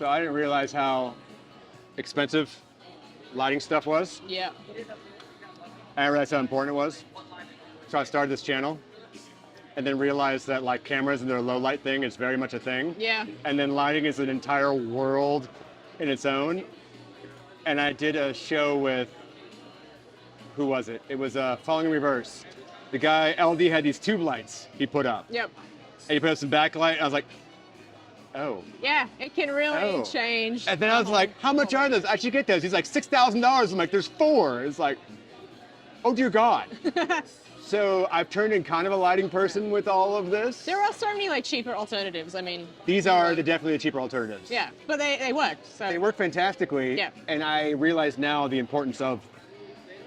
So I didn't realize how expensive lighting stuff was. Yeah. I didn't realize how important it was. So I started this channel and then realized that like cameras and their low light thing is very much a thing. Yeah. And then lighting is an entire world in its own. And I did a show with, who was it? It was Falling in Reverse. The guy, LD, had these tube lights he put up. Yep. And he put up some backlight, and I was like, oh. Yeah, it can really change. And then I was like, how much are those? I should get those. He's like, $6,000. I'm like, there's 4. It's like, oh dear God. So I've turned in kind of a lighting person with all of this. There are so many like cheaper alternatives. I mean, These are definitely the cheaper alternatives. yeah, but they work. So They work fantastically. Yeah. And I realize now the importance of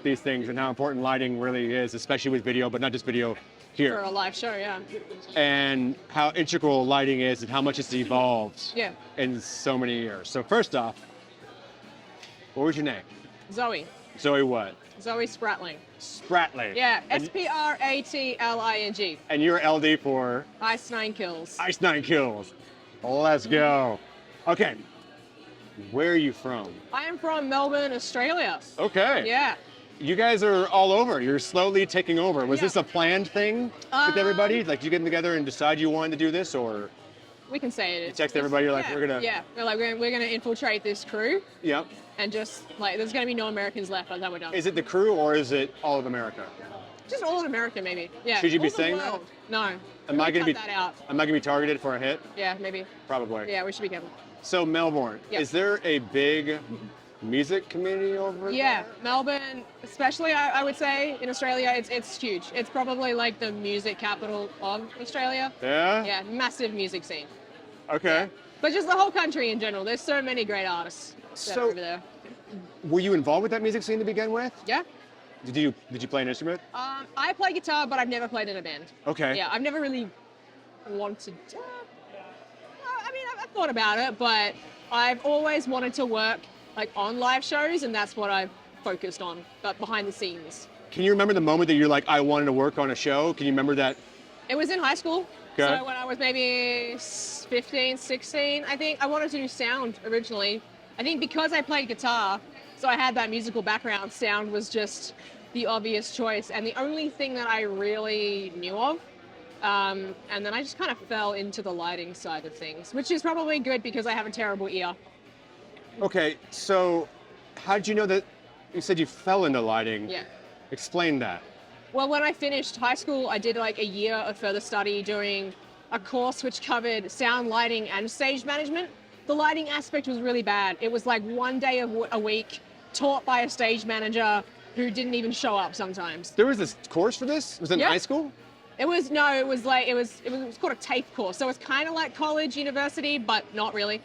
these things and how important lighting really is, especially with video, but not just video here. for a live show, yeah. And how integral lighting is and how much it's evolved Yeah. in so many years. So first off, what was your name? Zoe. Zoe what? Zoe Spratling. Spratling. Yeah, And, Spratling. and you're LD for Ice 9 Kills. Ice 9 Kills. Let's go. Okay. Where are you from? I am from Melbourne, Australia. Okay. Yeah. You guys are all over. You're slowly taking over. Was Yeah. this a planned thing with everybody? Like, you get together and decide you wanted to do this, or We can say it. you text everybody, you're like, yeah, we're gonna. Yeah, we're gonna infiltrate this crew Yep. and just like there's gonna be no Americans left by the time we're done. Is it the crew or is it all of America? Just all of America, maybe. Yeah. Should you be all the saying that? world. No. Am I gonna Cut be? that out? Am I gonna be targeted for a hit? Yeah, maybe. Probably. Yeah, we should be careful. So Melbourne, Yeah. is there a big music community over Yeah, there? Melbourne, especially I would say in Australia, it's huge. It's probably like the music capital of Australia. Yeah. Yeah, massive music scene. Okay. But just the whole country in general. There's so many great artists that So- are over there. Were you involved with that music scene to begin with? Yeah. Did you play an instrument? I play guitar, but I've never played in a band. Okay. Yeah, I've never really wanted to. I mean, I've thought about it, but I've always wanted to work like on live shows, and that's what I've focused on, but behind the scenes. Can you remember the moment that you're like, I wanted to work on a show? Can you remember that? It was in high school. Okay. So when I was maybe 15, 16, I think I wanted to do sound originally. I think because I played guitar, so I had that musical background, sound was just the obvious choice and the only thing that I really knew of. And then I just kind of fell into the lighting side of things, which is probably good because I have a terrible ear. Okay, so how did you know that? You said you fell into lighting. Yeah. Explain that. Well, when I finished high school, I did like a year of further study doing a course which covered sound, lighting, and stage management. The lighting aspect was really bad. It was like one day a week taught by a stage manager who didn't even show up sometimes. There was this course for this? Was it in Yeah. high school? It was called a TAFE course. So it's kind of like college, university, but not really.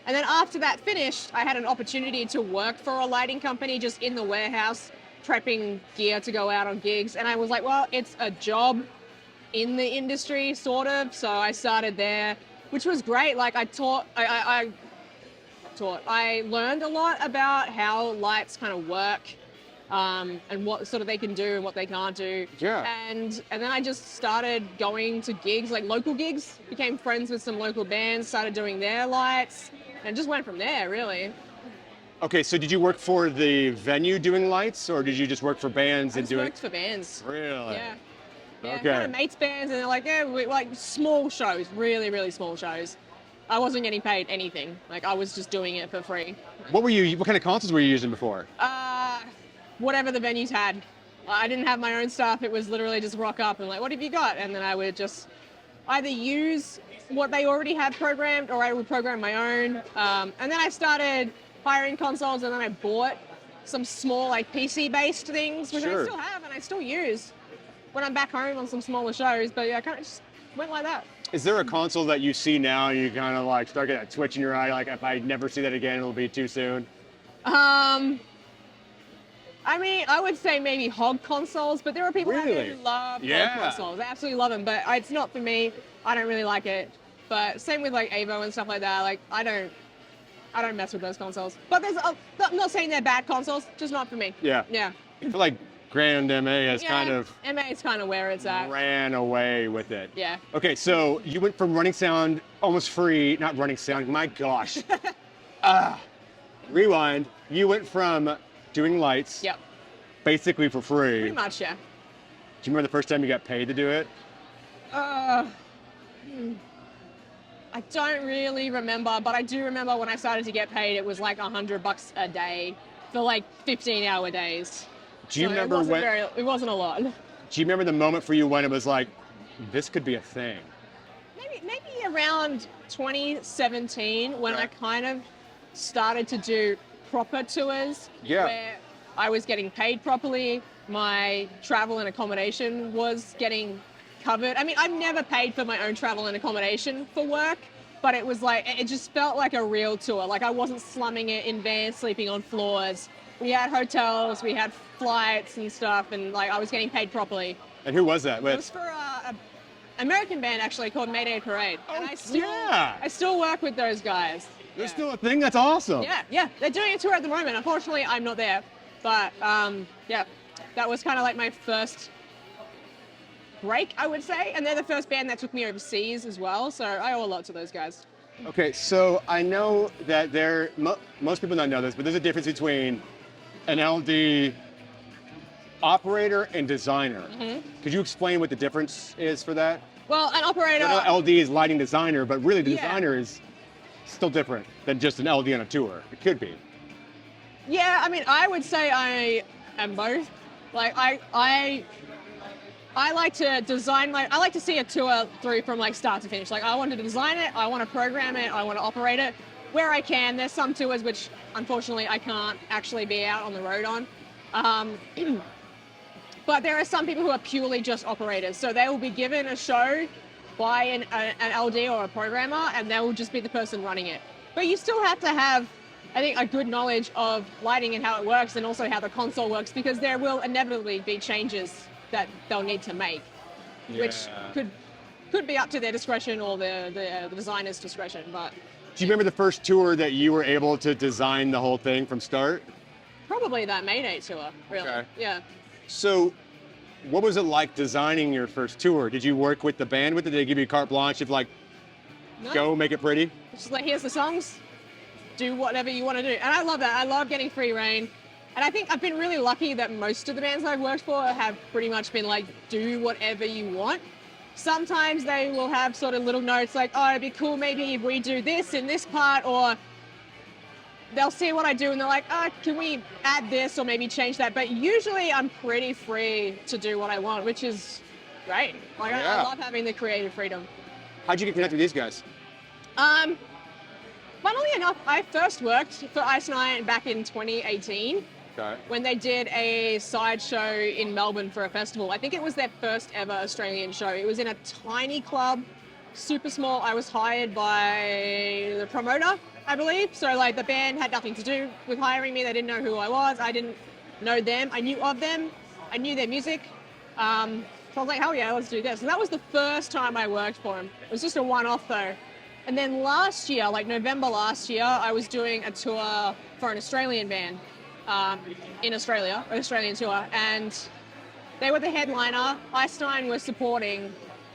And then after that finished, I had an opportunity to work for a lighting company just in the warehouse, prepping gear to go out on gigs. And I was like, well, it's a job in the industry, sort of. So I started there, which was great. Like I learned a lot about how lights kind of work, and what sort of they can do and what they can't do. Yeah. And then I just started going to gigs, like local gigs, became friends with some local bands, started doing their lights, and just went from there, really. Okay, so did you work for the venue doing lights, or did you just work for bands I and just doing? worked for bands. Really? Yeah. Yeah, Okay. kind of mates bands, and they're like, yeah, like small shows, really, really small shows. I wasn't getting paid anything. Like I was just doing it for free. What kind of consoles were you using before? Whatever the venues had. I didn't have my own stuff. It was literally just rock up and like, what have you got? And then I would just either use what they already had programmed or I would program my own. And then I started hiring consoles and then I bought some small like PC-based things, which Sure. I still have and I still use when I'm back home on some smaller shows. But yeah, I kind of just went like that. Is there a console that you see now and you kind of like start getting a twitch in your eye, like if I never see that again, it'll be too soon? I mean, I would say maybe hog consoles, but there are people out there Really? who love Yeah. hog consoles. They absolutely love them, but it's not for me. I don't really like it. But same with like Avo and stuff like that. Like I don't mess with those consoles. But I'm not saying they're bad consoles, just not for me. Yeah. Yeah. I feel like Grand MA has Yeah, kind of MA is kind of where it's at. ran away with it. Yeah. Okay, so you went from running sound almost free, not running sound, my gosh. Rewind. You went from doing lights Yep. basically for free. Pretty much, yeah. Do you remember the first time you got paid to do it? I don't really remember, but I do remember when I started to get paid, it was like $100 a day for like 15-hour days. Do you So remember when? it wasn't a lot. Do you remember the moment for you when it was like, this could be a thing? Maybe around 2017 when Okay. I kind of started to do proper tours. Yeah. Where I was getting paid properly, my travel and accommodation was getting covered. I mean, I've never paid for my own travel and accommodation for work, but it was like, it just felt like a real tour. Like I wasn't slumming it in vans, sleeping on floors. We had hotels, we had flights and stuff, and like I was getting paid properly. And who was that It with? was for an American band actually called Mayday Parade. And I still work with those guys. There's Yeah. still a thing? That's awesome. Yeah. They're doing a tour at the moment. Unfortunately, I'm not there. But yeah, that was kind of like my first break, I would say. And they're the first band that took me overseas as well. So I owe a lot to those guys. Okay, so I know that most people don't know this, but there's a difference between an LD operator and designer. Could you explain what the difference is for that? Well, an operator. I know LD is lighting designer, but really the Yeah. designer is still different than just an LD on a tour. It could be. Yeah, I mean, I would say I am both. Like, I like to design I like to see a tour through from like start to finish. Like, I want to design it, I want to program it, I want to operate it where I can. There's some tours which, unfortunately, I can't actually be out on the road on. But there are some people who are purely just operators. So they will be given a show by an LD or a programmer, and they will just be the person running it. But you still have to have, I think, a good knowledge of lighting and how it works, and also how the console works, because there will inevitably be changes that they'll need to make, which could be up to their discretion or the designer's discretion. But Do you remember the first tour that you were able to design the whole thing from start? probably that Mayday tour, really. Okay. Yeah. So, what was it like designing your first tour? Did you work with the band with it? Did they give you carte blanche of like, No, go make it pretty? it's just like, here's the songs, do whatever you want to do. And I love that. I love getting free reign. And I think I've been really lucky that most of the bands I've worked for have pretty much been like, do whatever you want. Sometimes they will have sort of little notes like, oh, it'd be cool maybe if we do this in this part, or they'll see what I do and they're like, oh, can we add this or maybe change that? But usually I'm pretty free to do what I want, which is great. Like, I love having the creative freedom. How'd you get connected with these guys? Funnily enough, I first worked for Ice Nine back in 2018 Okay. when they did a sideshow in Melbourne for a festival. I think it was their first ever Australian show. It was in a tiny club, super small. I was hired by the promoter, I believe. So like the band had nothing to do with hiring me. They didn't know who I was. I didn't know them. I knew of them. I knew their music. So I was like, hell yeah, let's do this. And that was the first time I worked for them. It was just a one-off though. And then last year, like November last year, I was doing a tour for an Australian band in Australia, an Australian tour. And they were the headliner. Ice Nine was supporting.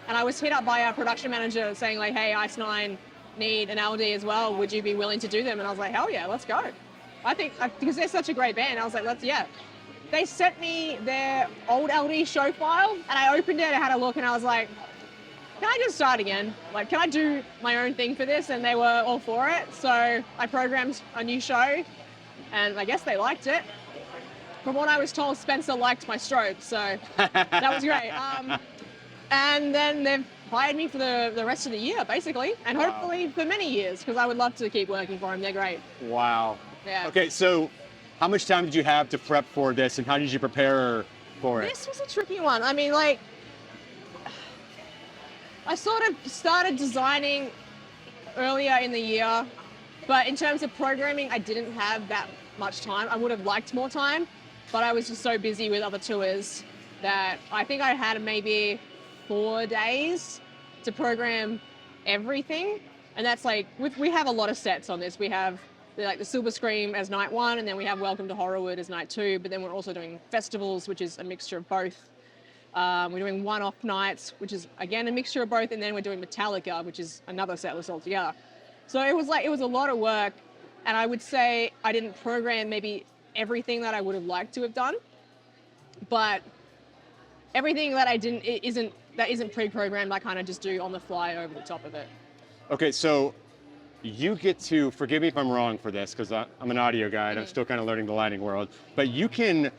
And I was hit up by our production manager saying like, hey, Ice Nine need an LD as well. Would you be willing to do them? And I was like, hell yeah, let's go. I think, because they're such a great band, I was like, yeah. They sent me their old LD show file and I opened it, I had a look and I was like, can I just start again? Like, can I do my own thing for this? And they were all for it. So I programmed a new show and I guess they liked it. From what I was told, Spencer liked my strobe, so that was great. And then they've hired me for the rest of the year, basically, and hopefully for many years, because I would love to keep working for them. They're great. Wow. Yeah. Okay, so how much time did you have to prep for this, and how did you prepare for it? This was a tricky one. I mean, like, I sort of started designing earlier in the year, but in terms of programming, I didn't have that much time. I would have liked more time, but I was just so busy with other tours that I think I had maybe 4 days to program everything. And that's like, we have a lot of sets on this. We have like the Silver Scream as night 1, and then we have Welcome to Horrorwood as night 2. But then we're also doing festivals, which is a mixture of both. We're doing one-off nights, which is again a mixture of both, and then we're doing Metallica, which is another set list altogether. So it was a lot of work, and I would say I didn't program maybe everything that I would have liked to have done, but everything that isn't pre-programmed, I kind of just do on the fly over the top of it. Okay, so you get to, forgive me if I'm wrong for this, because I'm an audio guy and I'm still kind of learning the lighting world, but you can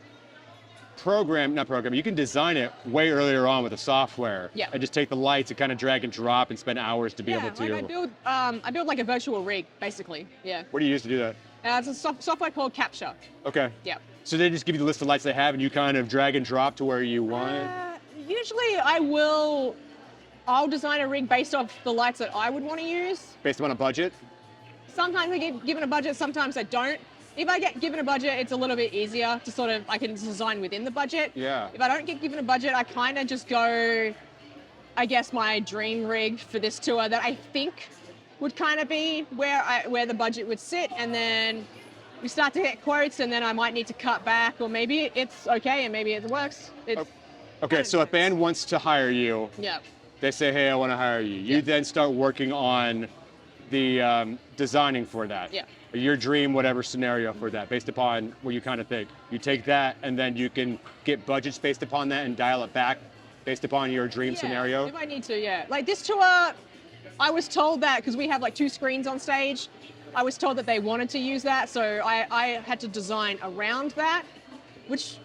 you can design it way earlier on with the software. Yeah. And just take the lights and kind of drag and drop and spend hours to be able to. Like I build like a virtual rig, basically. Yeah. What do you use to do that? It's a software called Capture. Okay. Yeah. So they just give you the list of lights they have and you kind of drag and drop to where you want? Usually I'll design a rig based off the lights that I would want to use. Based on a budget? Sometimes I get given a budget, sometimes I don't. If I get given a budget, it's a little bit easier to I can design within the budget. Yeah. If I don't get given a budget, I kind of just go, I guess, my dream rig for this tour that I think would kind of be where the budget would sit, and then we start to get quotes, and then I might need to cut back, or maybe it's okay and maybe it works. Okay, so a band wants to hire you. Yeah. They say, hey, I want to hire you. You then start working on the designing for that. Yeah. Your dream, whatever scenario for that, based upon what you kind of think. You take that and then you can get budgets based upon that and dial it back based upon your dream scenario. If I need to, yeah. Like this tour, I was told that because we have like 2 screens on stage, I was told that they wanted to use that, so I had to design around that, which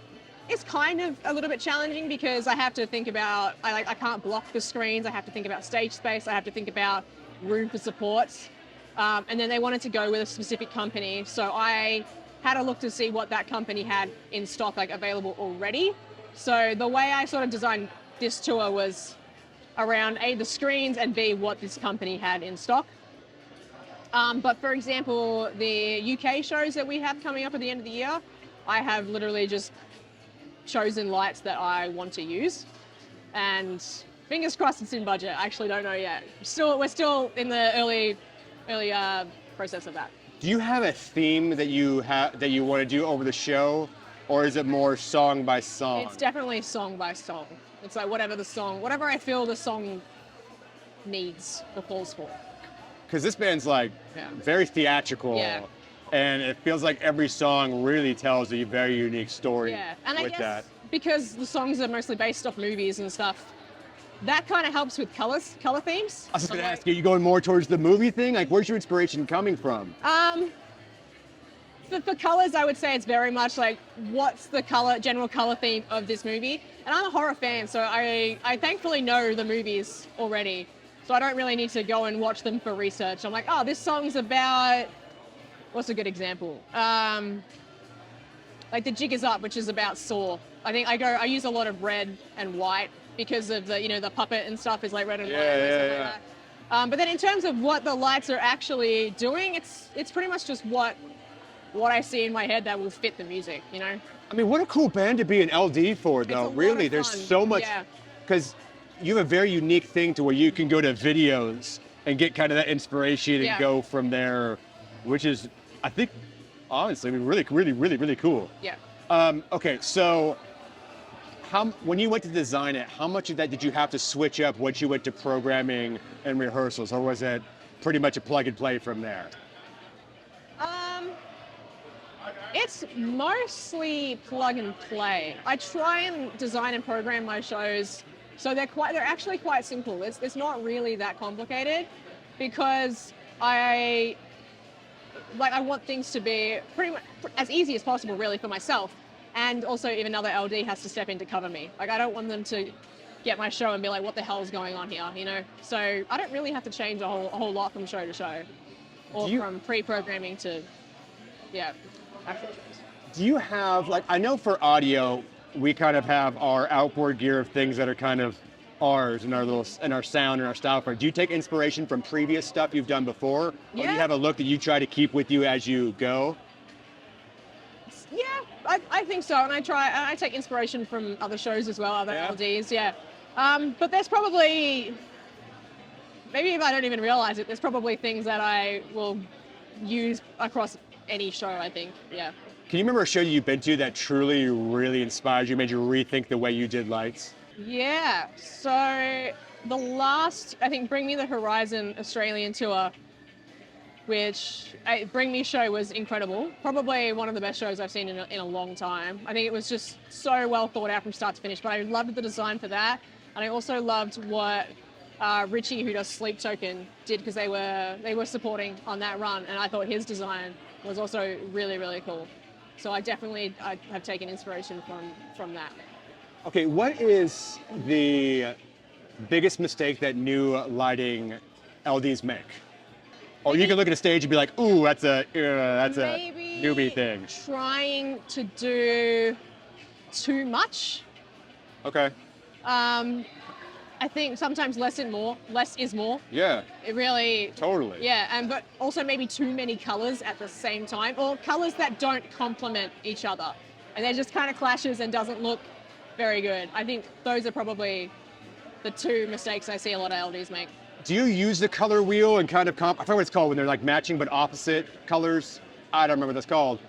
is kind of a little bit challenging because I have to think about, I can't block the screens, I have to think about stage space, I have to think about room for supports. And then they wanted to go with a specific company, so I had a look to see what that company had in stock, like available already. So the way I sort of designed this tour was around A, the screens, and B, what this company had in stock. But for example, the UK shows that we have coming up at the end of the year, I have literally just chosen lights that I want to use, and fingers crossed it's in budget. I actually don't know yet. We're still in the early process of that. Do you have a theme that you want to do over the show, or is it more song by song? It's definitely song by song. It's like whatever I feel the song needs or calls for. Because this band's like very theatrical, and it feels like every song really tells a very unique story. Yeah, and I guess that. Because the songs are mostly based off movies and stuff, that kind of helps with color themes. I was just going to ask you going more towards the movie thing? Like, where's your inspiration coming from? For colors, I would say it's very much like, what's the general color theme of this movie? And I'm a horror fan, so I thankfully know the movies already. So I don't really need to go and watch them for research. I'm like, oh, this song's about, what's a good example? Like The Jig Is Up, which is about Saw. I use a lot of red and white because of the puppet and stuff is like red and white. Like that. But then in terms of what the lights are actually doing, it's pretty much just what I see in my head that will fit the music, I mean, what a cool band to be an LD for, though. Really, there's so much, because you have a very unique thing to where you can go to videos and get kind of that inspiration and go from there, which is, I think, honestly, really, really, really, really cool. Yeah. Okay, so when you went to design it, how much of that did you have to switch up once you went to programming and rehearsals, or was it pretty much a plug and play from there? It's mostly plug and play. I try and design and program my shows so they're actually quite simple. It's not really that complicated because I want things to be pretty much as easy as possible, really, for myself. And also, if another LD has to step in to cover me. Like, I don't want them to get my show and be like, what the hell is going on here, So I don't really have to change a whole lot from show to show, or from pre-programming to, actual shows. Do you have, I know for audio, we kind of have our outboard gear of things that are kind of ours and our sound and our style. Do you take inspiration from previous stuff you've done before? Or do you have a look that you try to keep with you as you go? Yeah, I think so, and I take inspiration from other shows as well, other LDs, but there's probably, maybe if I don't even realize it, there's probably things that I will use across any show, I think. Yeah. Can you remember a show you've been to that truly, really inspired you, made you rethink the way you did lights? Yeah. So the last, I think, Bring Me the Horizon Australian tour, which Bring Me show was incredible. Probably one of the best shows I've seen in a long time. I think it was just so well thought out from start to finish, but I loved the design for that. And I also loved what Richie, who does Sleep Token, did, because they were supporting on that run, and I thought his design was also really, really cool. So I have taken inspiration from that. Okay, what is the biggest mistake that new lighting LDs make? Or you can look at a stage and be like, ooh, that's a newbie thing. Trying to do too much. Okay. I think sometimes less is more. Yeah. It really. Totally. Yeah, but also maybe too many colors at the same time, or colors that don't complement each other, and they just kind of clashes and doesn't look very good. I think those are probably the two mistakes I see a lot of LDs make. Do you use the color wheel and kind of I forget what it's called when they're like matching but opposite colors? I don't remember what that's called.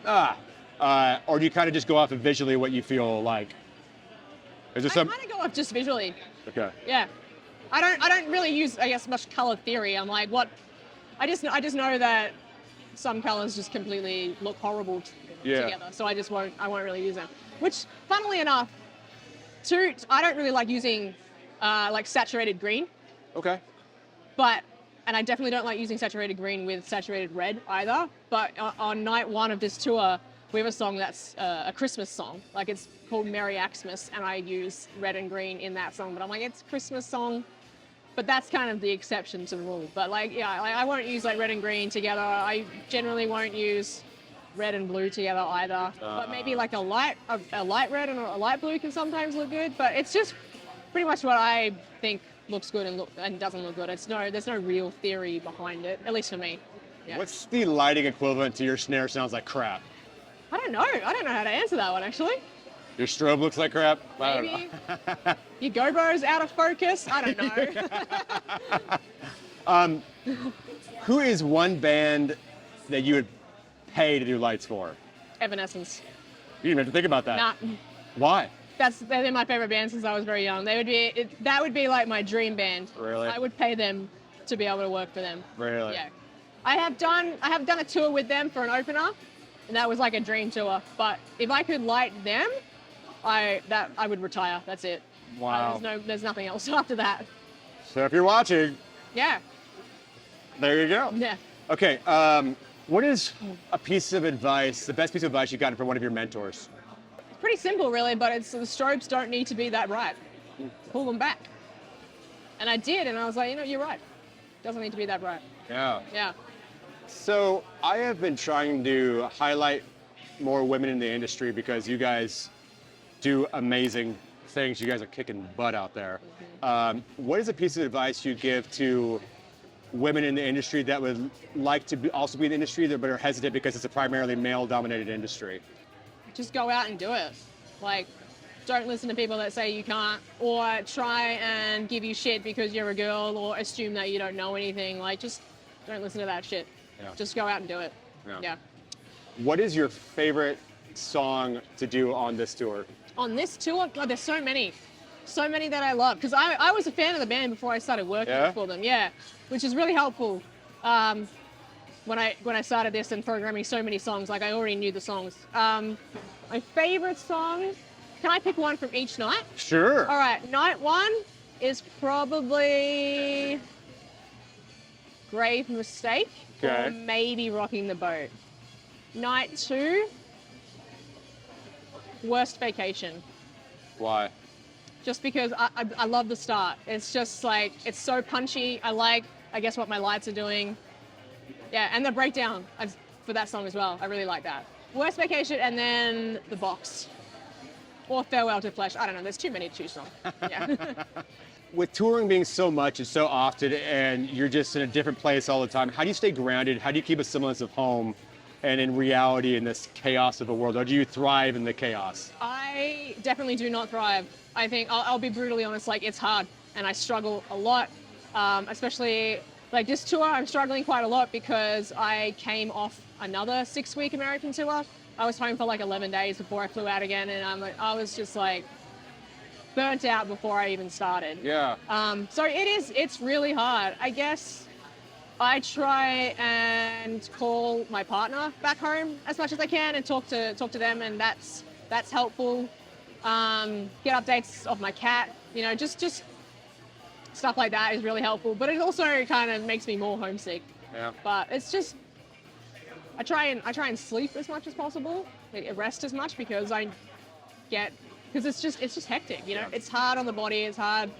Or do you kind of just go off of visually what you feel like? Is there I kind of go off just visually. Okay. Yeah. I don't really use, I guess, much color theory. I'm like, what? I just know that some colors just completely look horrible together. So I won't really use them. Which, funnily enough, I don't really like using like saturated green. Okay. And I definitely don't like using saturated green with saturated red either. But on night one of this tour, we have a song that's a Christmas song. Like, it's called Merry Xmas, and I use red and green in that song. But I'm like, it's a Christmas song. But that's kind of the exception to the rule. But I won't use like red and green together. I generally won't use red and blue together either. But maybe like a light red and a light blue can sometimes look good. But it's just pretty much what I think looks good and doesn't look good. There's no real theory behind it, at least for me. Yeah. What's the lighting equivalent to your snare sounds like crap? I don't know. I don't know how to answer that one, actually. Your strobe looks like crap? Maybe. Your gobo's out of focus? I don't know. Who is one band that you would pay to do lights for? Evanescence. You didn't have to think about that. Nah. Why? They're my favorite band since I was very young. That would be like my dream band. Really? I would pay them to be able to work for them. Really? Yeah. I have done a tour with them for an opener, and that was like a dream tour. But if I could light them, I would retire. That's it. Wow. There's nothing else after that. So if you're watching, Yeah. there you go. Yeah. Okay. What is a piece of advice, the best piece of advice you've gotten from one of your mentors? It's pretty simple, really, but the strobes don't need to be that bright. Pull them back. And I did, and I was like, you're right. Doesn't need to be that bright. Yeah. Yeah. So I have been trying to highlight more women in the industry because you guys do amazing things. You guys are kicking butt out there. Mm-hmm. What is a piece of advice you give to women in the industry that would like to also be in the industry but are hesitant because it's a primarily male-dominated industry? Just go out and do it. Like, don't listen to people that say you can't, or try and give you shit because you're a girl, or assume that you don't know anything. Like, just don't listen to that shit. Yeah. Just go out and do it. Yeah. What is your favorite song to do on this tour? On this tour, God, there's so many that I love. Because I was a fan of the band before I started working for them. Yeah, which is really helpful. When I started this and programming so many songs, like I already knew the songs. My favorite song, can I pick one from each night? Sure. All right, night one is probably Grave Mistake, or maybe Rocking the Boat. Night two, Worst Vacation. Why? Just because I love the start. It's just like, it's so punchy. I guess, what my lights are doing. Yeah, and the breakdown for that song as well. I really like that. Worst Vacation, and then The Box. Or Farewell to Flesh. I don't know, there's too many to choose from. Yeah. With touring being so much and so often, and you're just in a different place all the time, how do you stay grounded? How do you keep a semblance of home and in reality in this chaos of the world? Or do you thrive in the chaos? I definitely do not thrive. I think, I'll be brutally honest, like, it's hard, and I struggle a lot, especially Like this tour, I'm struggling quite a lot because I came off another 6-week American tour. I was home for like 11 days before I flew out again, and I was just like burnt out before I even started. Yeah. So it's really hard. I guess I try and call my partner back home as much as I can and talk to them, and that's helpful. Get updates of my cat, you know, just stuff like that is really helpful. But it also kind of makes me more homesick. Yeah. But it's just I try and sleep as much as possible, rest as much because it's just hectic, you know. It's hard on the body, it's hard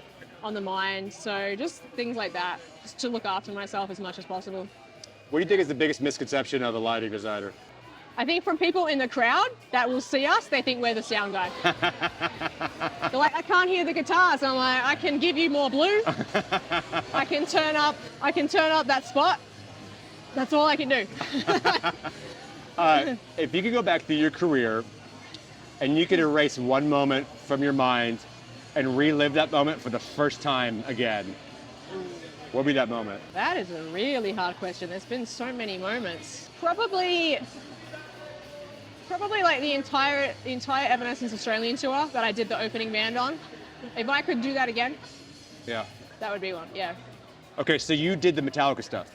on the mind. So just things like that, just to look after myself as much as possible. What do you think is the biggest misconception of a lighting designer? I think from people in the crowd that will see us, they think we're the sound guy. They're like, I can't hear the guitars. I'm like, I can give you more blue. I can turn up that spot. That's all I can do. If you could go back through your career and you could erase one moment from your mind and relive that moment for the first time again, what would be that moment? That is a really hard question. There's been so many moments. Probably like the entire Evanescence Australian tour that I did the opening band on. If I could do that again, Yeah. that would be one. Yeah. Okay, so you did the Metallica stuff,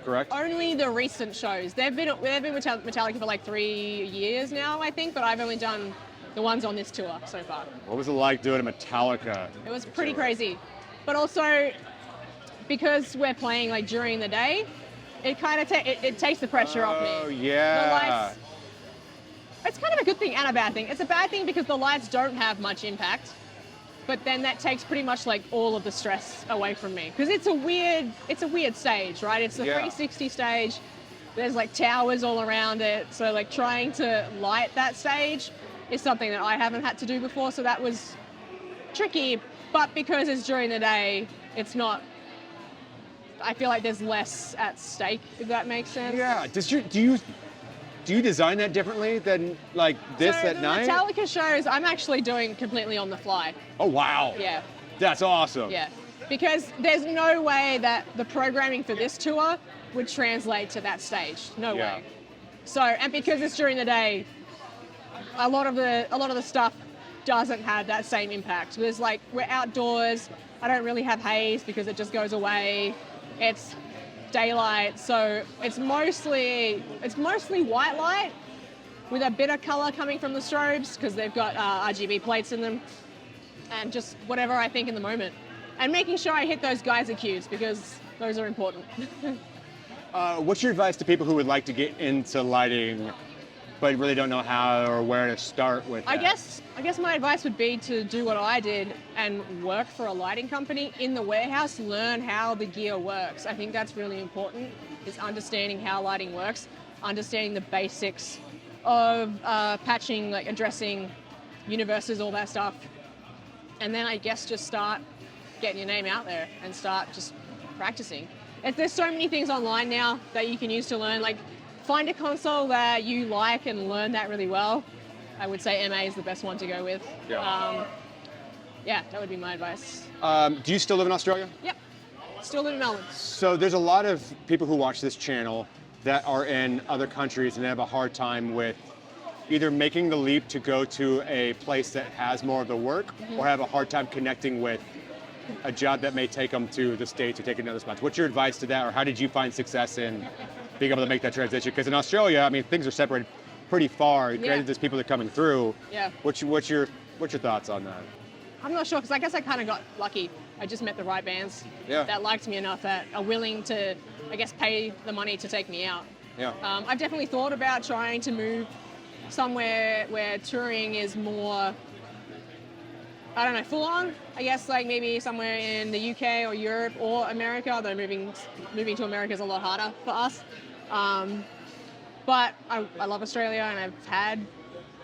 correct? Only the recent shows. They've been with Metallica for like 3 years now, I think, but I've only done the ones on this tour so far. What was it like doing a Metallica? It was pretty crazy, but also because we're playing like during the day, it kind of it takes the pressure off me. Oh yeah. The lights. It's kind of a good thing and a bad thing. It's a bad thing because the lights don't have much impact, but then that takes pretty much like all of the stress away from me because it's a weird stage, right? It's the 360 stage. There's like towers all around it, so like trying to light that stage is something that I haven't had to do before, so that was tricky. But because it's during the day, it's not. I feel like there's less at stake, if that makes sense. Yeah. Do you design that differently than like this so at night? The Metallica shows, I'm actually doing completely on the fly. Oh wow. Yeah. That's awesome. Yeah. Because there's no way that the programming for this tour would translate to that stage. No way. So, and because it's during the day, a lot of the stuff doesn't have that same impact. There's like, we're outdoors. I don't really have haze because it just goes away. It's daylight, so it's mostly white light with a bit of color coming from the strobes because they've got RGB plates in them, and just whatever I think in the moment, and making sure I hit those geyser cues because those are important. What's your advice to people who would like to get into lighting but really don't know how or where to start with that? I guess my advice would be to do what I did and work for a lighting company in the warehouse, learn how the gear works. I think that's really important, is understanding how lighting works, understanding the basics of patching, like addressing universes, all that stuff. And then I guess just start getting your name out there and start just practicing. There's so many things online now that you can use to learn, like find a console that you like and learn that really well. I would say MA is the best one to go with. Yeah. Yeah, that would be my advice. Do you still live in Australia? Yep, still live in Melbourne. So there's a lot of people who watch this channel that are in other countries and they have a hard time with either making the leap to go to a place that has more of the work or have a hard time connecting with a job that may take them to the States or take another spot. What's your advice to that, or how did you find success in being able to make that transition? Because in Australia, I mean, things are separated pretty far. Granted, there's people that are coming through. Yeah. What's your thoughts on that? I'm not sure, because I guess I kind of got lucky. I just met the right bands that liked me enough that are willing to, I guess, pay the money to take me out. Yeah. I've definitely thought about trying to move somewhere where touring is more, I don't know, full on. I guess like maybe somewhere in the UK or Europe or America, although moving to America is a lot harder for us. But I love Australia, and I've had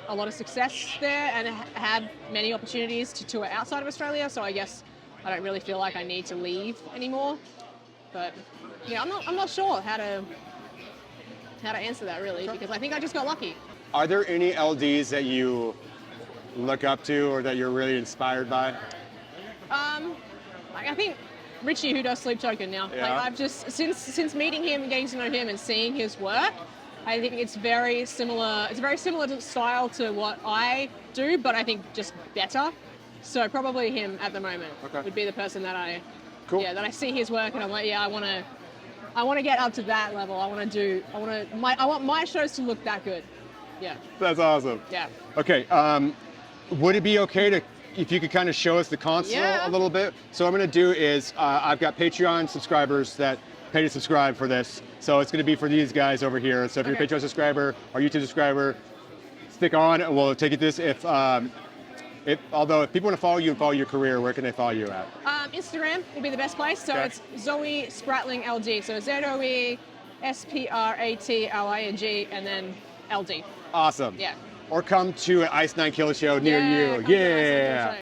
a lot of success there and have many opportunities to tour outside of Australia. So I guess I don't really feel like I need to leave anymore. But yeah, I'm not sure how to answer that really, because I think I just got lucky. Are there any LDs that you look up to or that you're really inspired by? I think Richie who does Sleep Token now. Yeah. Like I've just since meeting him and getting to know him and seeing his work, I think it's very similar. It's very similar to style to what I do, but I think just better. So probably him at the moment would be the person that I see his work and I'm like, yeah, I want to get up to that level. I want my shows to look that good. Yeah. That's awesome. Yeah. Okay. Would it be okay if you could kind of show us the console a little bit? So what I'm going to do is I've got Patreon subscribers that pay to subscribe for this. So it's going to be for these guys over here. So if you're a Patreon subscriber or YouTube subscriber, stick on and we'll take it this. Although if people want to follow you and follow your career, where can they follow you at? Instagram will be the best place. So it's Zoe Spratling LD. So Zoe Spratling and then LD. Awesome. Yeah. Or come to an Ice 9 Killer show near you. Yeah.